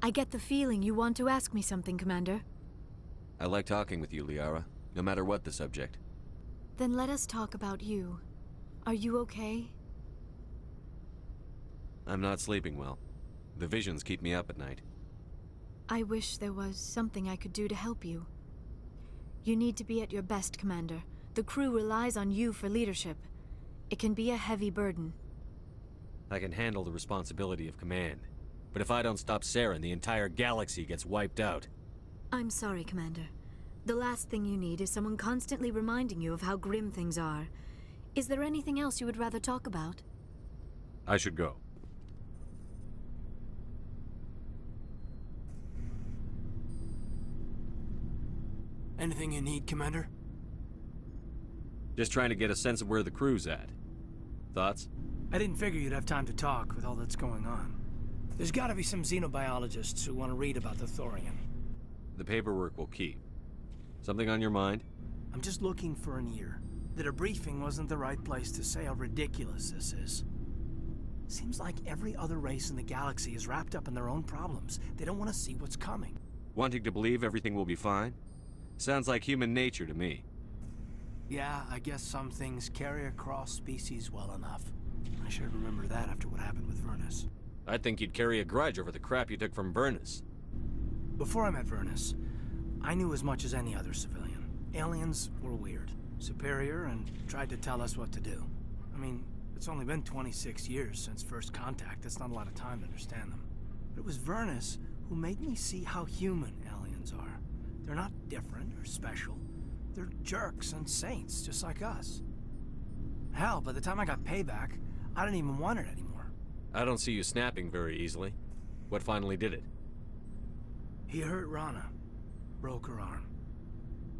I get the feeling you want to ask me something, Commander. I like talking with you, Liara, no matter what the subject. Then let us talk about you. Are you okay? I'm not sleeping well. The visions keep me up at night. I wish there was something I could do to help you. You need to be at your best, Commander. The crew relies on you for leadership. It can be a heavy burden. I can handle the responsibility of command. But if I don't stop Saren, the entire galaxy gets wiped out. I'm sorry, Commander. The last thing you need is someone constantly reminding you of how grim things are. Is there anything else you would rather talk about? I should go. Anything you need, Commander? Just trying to get a sense of where the crew's at. Thoughts? I didn't figure you'd have time to talk with all that's going on. There's gotta be some xenobiologists who want to read about the Thorian. The paperwork will keep. Something on your mind? I'm just looking for an ear. The debriefing wasn't the right place to say how ridiculous this is. Seems like every other race in the galaxy is wrapped up in their own problems. They don't want to see what's coming. Wanting to believe everything will be fine? Sounds like human nature to me. Yeah, I guess some things carry across species well enough. I should remember that after what happened with Vernus. I'd think you'd carry a grudge over the crap you took from Vernus. Before I met Vernus, I knew as much as any other civilian. Aliens were weird, superior, and tried to tell us what to do. I mean, it's only been 26 years since first contact. That's not a lot of time to understand them. But it was Vernus who made me see how human aliens are. They're not different or special. They're jerks and saints, just like us. Hell, by the time I got payback, I didn't even want it anymore. I don't see you snapping very easily. What finally did it? He hurt Rana. Broke her arm.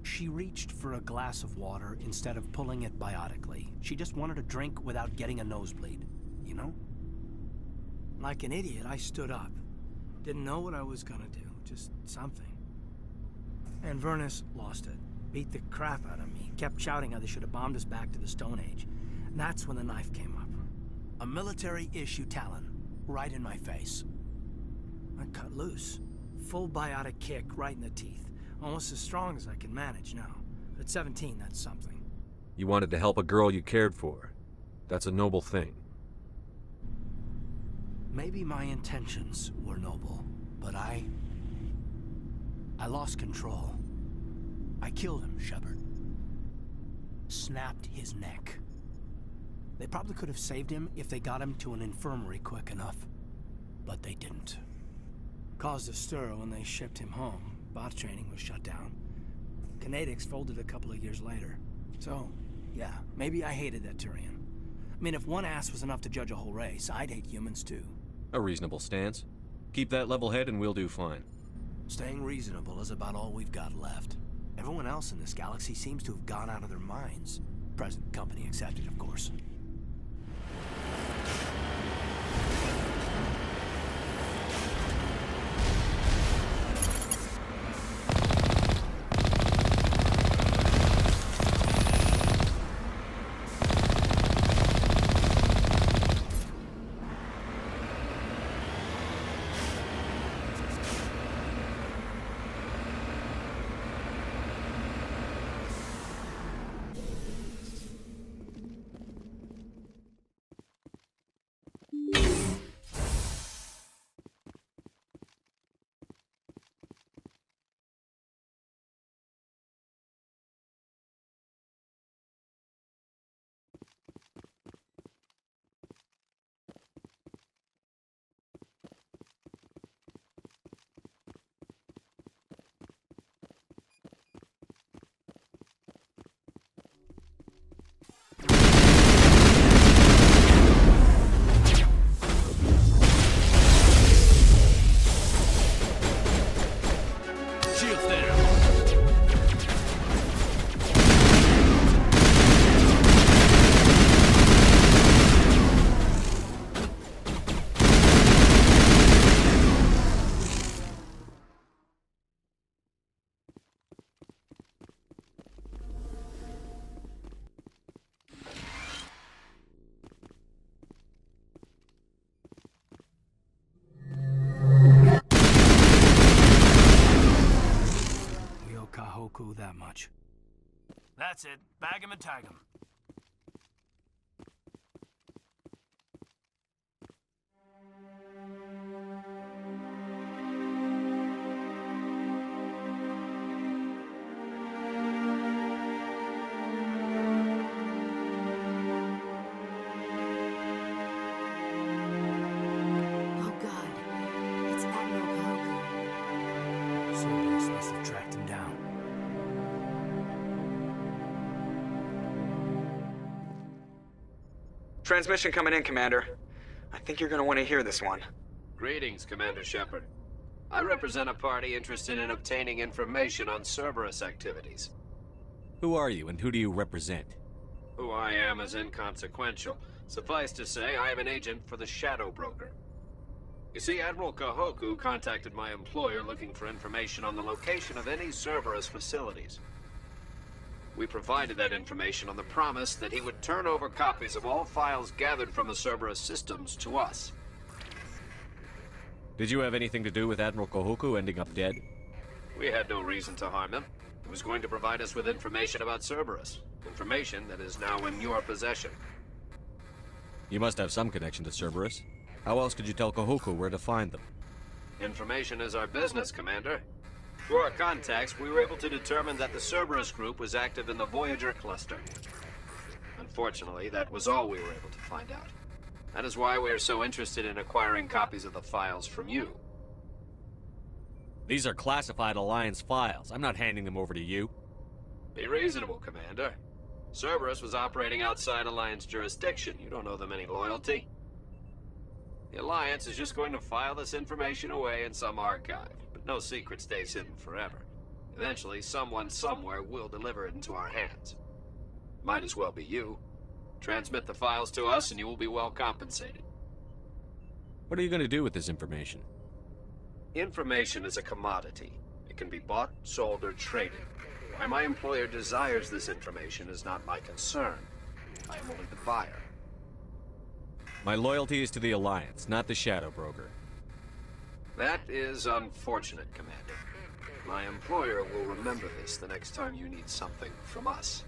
She reached for a glass of water instead of pulling it biotically. She just wanted a drink without getting a nosebleed, you know? Like an idiot, I stood up. Didn't know what I was gonna do, just something. And Vernus lost it. Beat the crap out of me. Kept shouting how they should have bombed us back to the Stone Age. And that's when the knife came up. A military-issue talon, right in my face. I cut loose. Full biotic kick right in the teeth. Almost as strong as I can manage now. But at 17, that's something. You wanted to help a girl you cared for. That's a noble thing. Maybe my intentions were noble, but I lost control. I killed him, Shepard. Snapped his neck. They probably could have saved him if they got him to an infirmary quick enough. But they didn't. Caused a stir when they shipped him home. Bot training was shut down. Kinetics folded a couple of years later. So, yeah, maybe I hated that Turian. I mean, if one ass was enough to judge a whole race, I'd hate humans too. A reasonable stance. Keep that level head and we'll do fine. Staying reasonable is about all we've got left. Everyone else in this galaxy seems to have gone out of their minds. Present company accepted, of course. Kahoku that much. That's it. Bag him and tag him. Oh God, it's Admiral Kahoku. Cerberus must have tracked him down. Transmission coming in, Commander. I think you're gonna want to hear this one. Greetings, Commander Shepard. I represent a party interested in obtaining information on Cerberus activities. Who are you, and who do you represent? Who I am is inconsequential. Suffice to say, I am an agent for the Shadow Broker. You see, Admiral Kahoku contacted my employer looking for information on the location of any Cerberus facilities. We provided that information on the promise that he would turn over copies of all files gathered from the Cerberus systems to us. Did you have anything to do with Admiral Kahoku ending up dead? We had no reason to harm him. He was going to provide us with information about Cerberus. Information that is now in your possession. You must have some connection to Cerberus. How else could you tell Kahoku where to find them? Information is our business, Commander. Through our contacts, we were able to determine that the Cerberus group was active in the Voyager cluster. Unfortunately, that was all we were able to find out. That is why we are so interested in acquiring copies of the files from you. These are classified Alliance files. I'm not handing them over to you. Be reasonable, Commander. Cerberus was operating outside Alliance jurisdiction. You don't owe them any loyalty. The Alliance is just going to file this information away in some archive. But no secret stays hidden forever. Eventually, someone somewhere will deliver it into our hands. Might as well be you. Transmit the files to us and you will be well compensated. What are you going to do with this information? Information is a commodity. It can be bought, sold, or traded. Why my employer desires this information is not my concern. I am only the buyer. My loyalty is to the Alliance, not the Shadow Broker. That is unfortunate, Commander. My employer will remember this the next time you need something from us.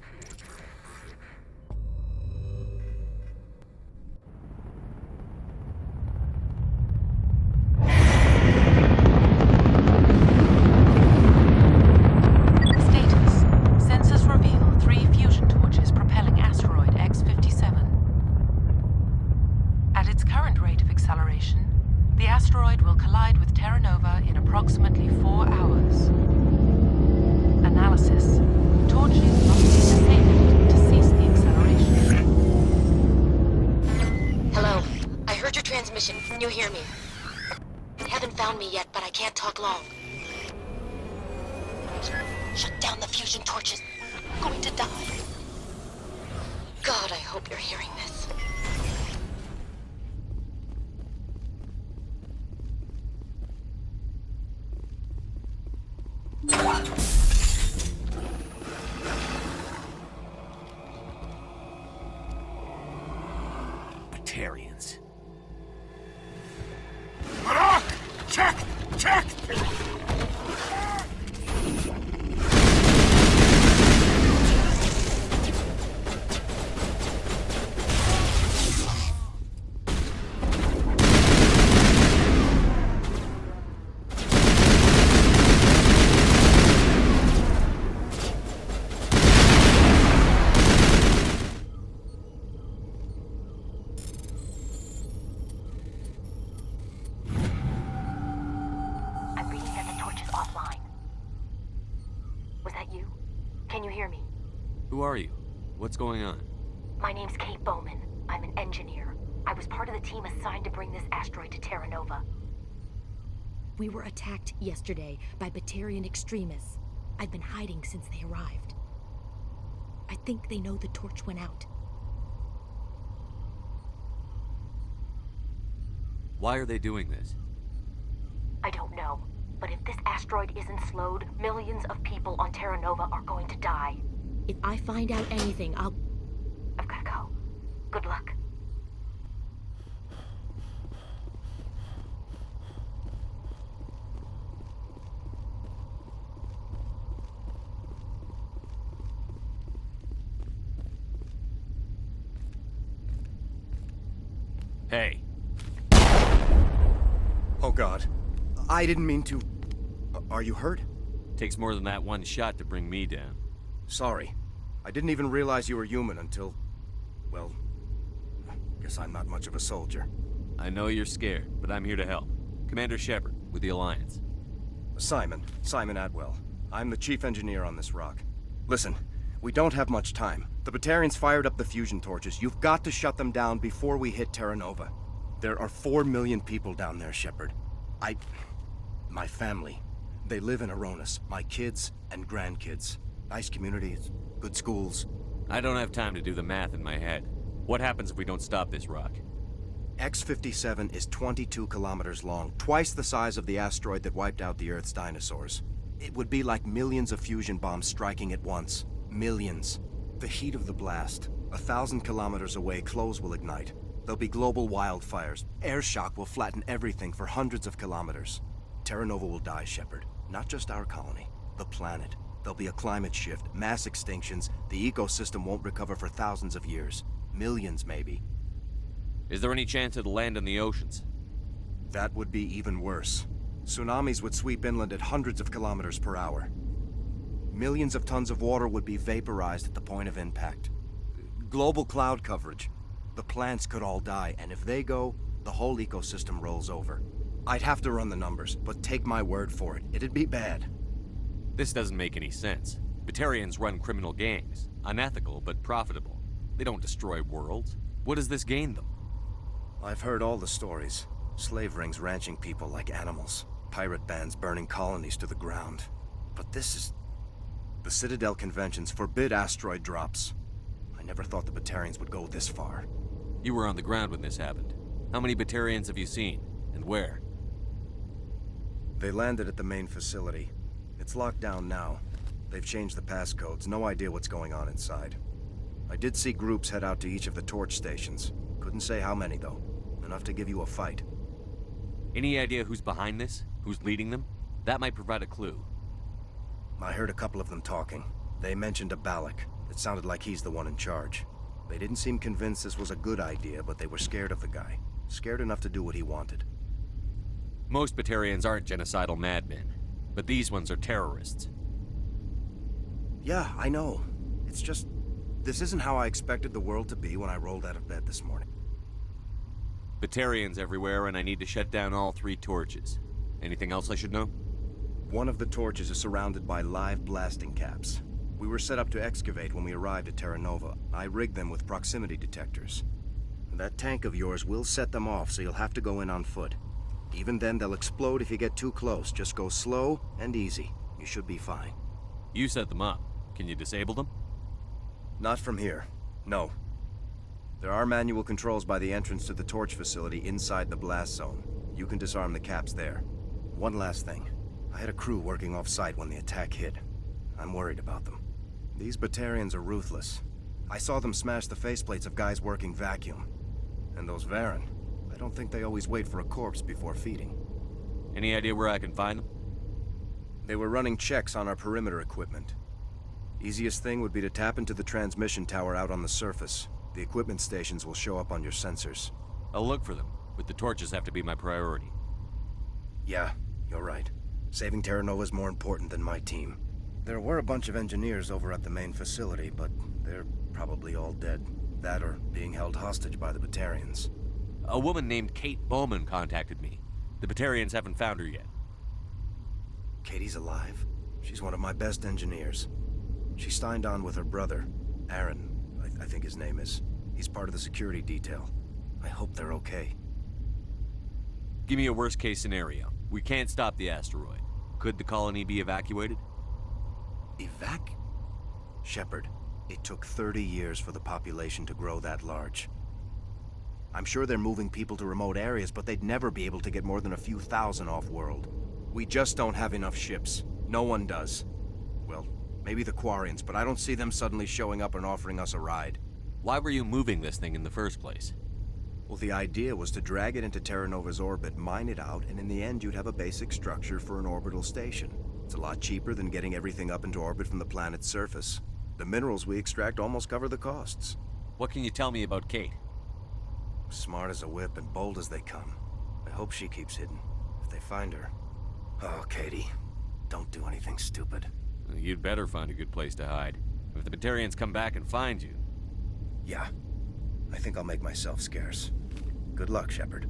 Status. Sensors reveal 3 fusion torches propelling asteroid X-57. At its current rate of acceleration, the asteroid will collide with Terra Nova in approximately 4 hours. Analysis. Torches must be disabled to cease the acceleration. Hello. I heard your transmission. Can you hear me? You haven't found me yet, but I can't talk long. Shut down the fusion torches. I'm going to die. God, I hope you're hearing this. Batarians. Check! Check! I'm reading that the torch is offline. Was that you? Can you hear me? Who are you? What's going on? My name's Kate Bowman. I'm an engineer. I was part of the team assigned to bring this asteroid to Terra Nova. We were attacked yesterday by Batarian extremists. I've been hiding since they arrived. I think they know the torch went out. Why are they doing this? I don't know. But if this asteroid isn't slowed, millions of people on Terra Nova are going to die. If I find out anything, I've gotta go. Good luck. Hey, Oh God. I didn't mean to... Are you hurt? takes more than that one shot to bring me down. Sorry. I didn't even realize you were human until... Well... Guess I'm not much of a soldier. I know you're scared, but I'm here to help. Commander Shepard, with the Alliance. Simon Atwell. I'm the chief engineer on this rock. Listen, we don't have much time. The Batarians fired up the fusion torches. You've got to shut them down before we hit Terra Nova. There are 4 million people down there, Shepard. My family. They live in Aronis. My kids and grandkids. Nice communities, good schools. I don't have time to do the math in my head. What happens if we don't stop this rock? X-57 is 22 kilometers long, twice the size of the asteroid that wiped out the Earth's dinosaurs. It would be like millions of fusion bombs striking at once. Millions. The heat of the blast. 1,000 kilometers away, clothes will ignite. There'll be global wildfires. Air shock will flatten everything for hundreds of kilometers. Terra Nova will die, Shepard. Not just our colony. The planet. There'll be a climate shift, mass extinctions. The ecosystem won't recover for thousands of years. Millions, maybe. Is there any chance it'll land in the oceans? That would be even worse. Tsunamis would sweep inland at hundreds of kilometers per hour. Millions of tons of water would be vaporized at the point of impact. Global cloud coverage. The plants could all die, and if they go, the whole ecosystem rolls over. I'd have to run the numbers, but take my word for it, it'd be bad. This doesn't make any sense. Batarians run criminal gangs. Unethical, but profitable. They don't destroy worlds. What does this gain them? I've heard all the stories. Slave rings ranching people like animals. Pirate bands burning colonies to the ground. But this is... The Citadel conventions forbid asteroid drops. I never thought the Batarians would go this far. You were on the ground when this happened. How many Batarians have you seen? And where? They landed at the main facility. It's locked down now. They've changed the passcodes. No idea what's going on inside. I did see groups head out to each of the torch stations. Couldn't say how many, though. Enough to give you a fight. Any idea who's behind this? Who's leading them? That might provide a clue. I heard a couple of them talking. They mentioned a Balak. It sounded like he's the one in charge. They didn't seem convinced this was a good idea, but they were scared of the guy. Scared enough to do what he wanted. Most Batarians aren't genocidal madmen, but these ones are terrorists. Yeah, I know. It's just... This isn't how I expected the world to be when I rolled out of bed this morning. Batarians everywhere, and I need to shut down all 3 torches. Anything else I should know? One of the torches is surrounded by live blasting caps. We were set up to excavate when we arrived at Terra Nova. I rigged them with proximity detectors. That tank of yours will set them off, so you'll have to go in on foot. Even then, they'll explode if you get too close. Just go slow and easy. You should be fine. You set them up. Can you disable them? Not from here. No. There are manual controls by the entrance to the torch facility inside the blast zone. You can disarm the caps there. One last thing. I had a crew working off-site when the attack hit. I'm worried about them. These Batarians are ruthless. I saw them smash the faceplates of guys working vacuum. And those Varen, I don't think they always wait for a corpse before feeding. Any idea where I can find them? They were running checks on our perimeter equipment. Easiest thing would be to tap into the transmission tower out on the surface. The equipment stations will show up on your sensors. I'll look for them, but the torches have to be my priority. Yeah, you're right. Saving Terra Nova is more important than my team. There were a bunch of engineers over at the main facility, but they're probably all dead. That or being held hostage by the Batarians. A woman named Kate Bowman contacted me. The Batarians haven't found her yet. Katie's alive. She's one of my best engineers. She signed on with her brother, Aaron, I think his name is. He's part of the security detail. I hope they're okay. Give me a worst-case scenario. We can't stop the asteroid. Could the colony be evacuated? Shepard, it took 30 years for the population to grow that large. I'm sure they're moving people to remote areas, but they'd never be able to get more than a few thousand off-world. We just don't have enough ships. No one does. Well, maybe the Quarians, but I don't see them suddenly showing up and offering us a ride. Why were you moving this thing in the first place? Well, the idea was to drag it into Terra Nova's orbit, mine it out, and in the end you'd have a basic structure for an orbital station. It's a lot cheaper than getting everything up into orbit from the planet's surface. The minerals we extract almost cover the costs. What can you tell me about Kate? Smart as a whip and bold as they come. I hope she keeps hidden. If they find her... Oh, Katie. Don't do anything stupid. You'd better find a good place to hide. If the Batarians come back and find you... Yeah. I think I'll make myself scarce. Good luck, Shepard.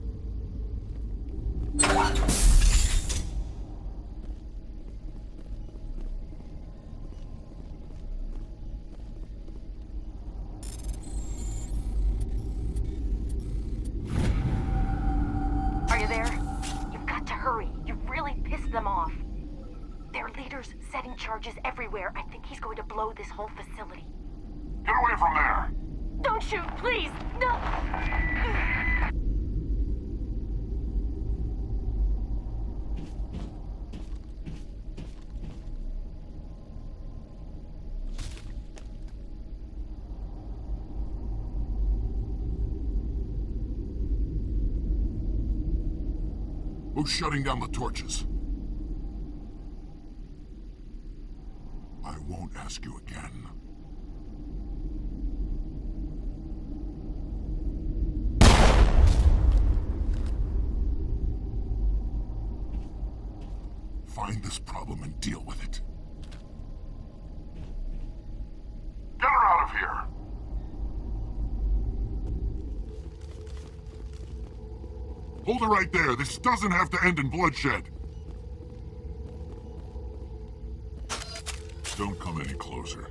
Are you there? You've got to hurry. You've really pissed them off. Their leader's setting charges everywhere. I think he's going to blow this whole facility. Get away from there! Don't shoot, please! No! Who's shutting down the torches? I won't ask you again. Find this problem and deal with it. Get her out of here! Hold it right there. This doesn't have to end in bloodshed. Don't come any closer.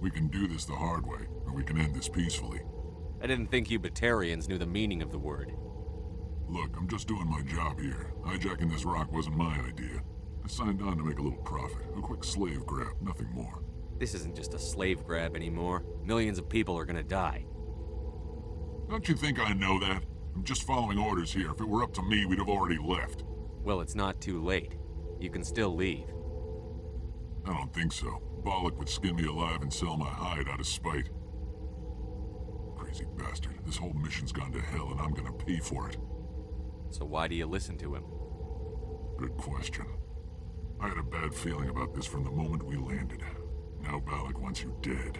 We can do this the hard way, or we can end this peacefully. I didn't think you Batarians knew the meaning of the word. Look, I'm just doing my job here. Hijacking this rock wasn't my idea. I signed on to make a little profit. A quick slave grab, nothing more. This isn't just a slave grab anymore. Millions of people are gonna die. Don't you think I know that? I'm just following orders here. If it were up to me, we'd have already left. Well, it's not too late. You can still leave. I don't think so. Bollock would skin me alive and sell my hide out of spite. Crazy bastard. This whole mission's gone to hell and I'm gonna pay for it. So why do you listen to him? Good question. I had a bad feeling about this from the moment we landed. Now Bollock wants you dead.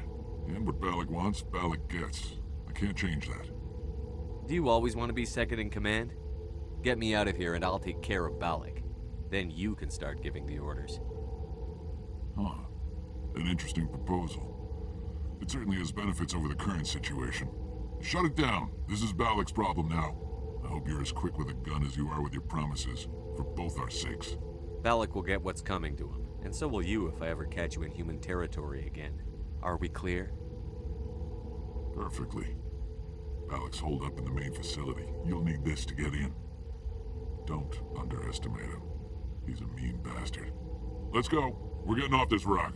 And what Bollock wants, Bollock gets. I can't change that. Do you always want to be second in command? Get me out of here and I'll take care of Bollock. Then you can start giving the orders. Huh. An interesting proposal. It certainly has benefits over the current situation. Shut it down. This is Bollock's problem now. I hope you're as quick with a gun as you are with your promises, for both our sakes. Bollock will get what's coming to him, and so will you if I ever catch you in human territory again. Are we clear? Perfectly. Bollock's holed up in the main facility. You'll need this to get in. Don't underestimate him. He's a mean bastard. Let's go. We're getting off this rock.